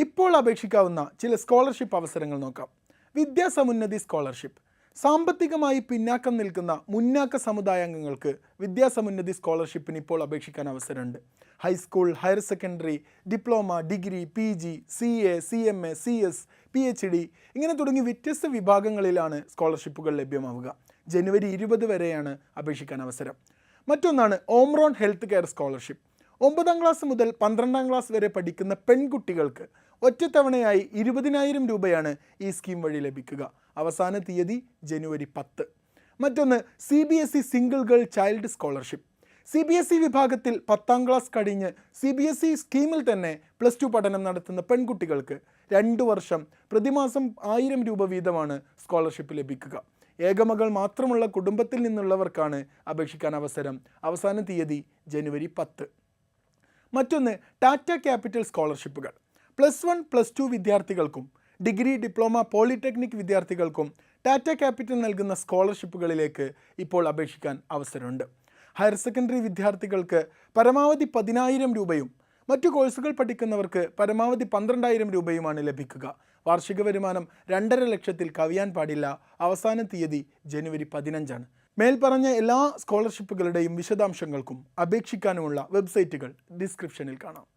ഇപ്പോൾ അപേക്ഷിക്കാവുന്ന ചില സ്കോളർഷിപ്പ് അവസരങ്ങൾ നോക്കാം. വിദ്യാസമുന്നതി സ്കോളർഷിപ്പ്. സാമ്പത്തികമായി പിന്നാക്കം നിൽക്കുന്ന മുന്നാക്ക സമുദായാംഗങ്ങൾക്ക് വിദ്യാസമുന്നതി സ്കോളർഷിപ്പിന് ഇപ്പോൾ അപേക്ഷിക്കാൻ അവസരമുണ്ട്. High school, higher secondary, diploma, degree, PG, CA, CMA, CS, PhD ഇങ്ങനെ തുടങ്ങി വ്യത്യസ്ത വിഭാഗങ്ങളിലാണ് സ്കോളർഷിപ്പുകൾ ലഭ്യമാവുക. ജനുവരി 20 വരെയാണ് അപേക്ഷിക്കാൻ അവസരം. മറ്റൊന്നാണ് ഓംറോൺ ഹെൽത്ത് കെയർ സ്കോളർഷിപ്പ്. 9ാം ക്ലാസ് മുതൽ 12ാം ക്ലാസ് വരെ പഠിക്കുന്ന പെൺകുട്ടികൾക്ക് ഒറ്റത്തവണയായി 20,000 രൂപയാണ് ഈ സ്കീം വഴി ലഭിക്കുക. അവസാന തീയതി ജനുവരി 10. മറ്റൊന്ന് CBSE single girl child scholarship. CBSE വിഭാഗത്തിൽ 10ാം ക്ലാസ് കഴിഞ്ഞ് CBSE സ്കീമിൽ തന്നെ +2 പഠനം നടത്തുന്ന പെൺകുട്ടികൾക്ക് 2 വർഷം പ്രതിമാസം 1000 രൂപ വീതമാണ് സ്കോളർഷിപ്പ് ലഭിക്കുക. ഏകമകൾ മാത്രമുള്ള കുടുംബത്തിൽ നിന്നുള്ളവർക്കാണ് അപേക്ഷിക്കാൻ അവസരം. അവസാന തീയതി ജനുവരി 10. മറ്റൊന്ന് ടാറ്റ ക്യാപിറ്റൽ സ്കോളർഷിപ്പുകൾ. +1, +2 വിദ്യാർത്ഥികൾക്കും ഡിഗ്രി, ഡിപ്ലോമ, പോളിടെക്നിക് വിദ്യാർത്ഥികൾക്കും ടാറ്റ ക്യാപിറ്റൽ നൽകുന്ന സ്കോളർഷിപ്പുകളിലേക്ക് ഇപ്പോൾ അപേക്ഷിക്കാൻ അവസരമുണ്ട്. ഹയർ സെക്കൻഡറി വിദ്യാർത്ഥികൾക്ക് പരമാവധി 10,000 രൂപയും മറ്റു കോഴ്സുകൾ പഠിക്കുന്നവർക്ക് പരമാവധി 12,000 രൂപയുമാണ് ലഭിക്കുക. വാർഷിക വരുമാനം 2.5 ലക്ഷത്തിൽ കവിയാൻ പാടില്ല. അവസാന തീയതി ജനുവരി 15. മേൽപ്പറഞ്ഞ എല്ലാ സ്കോളർഷിപ്പുകളുടെയും വിശദാംശങ്ങൾക്കും അപേക്ഷിക്കാനുമുള്ള വെബ്സൈറ്റുകൾ ഡിസ്ക്രിപ്ഷനിൽ കാണാം.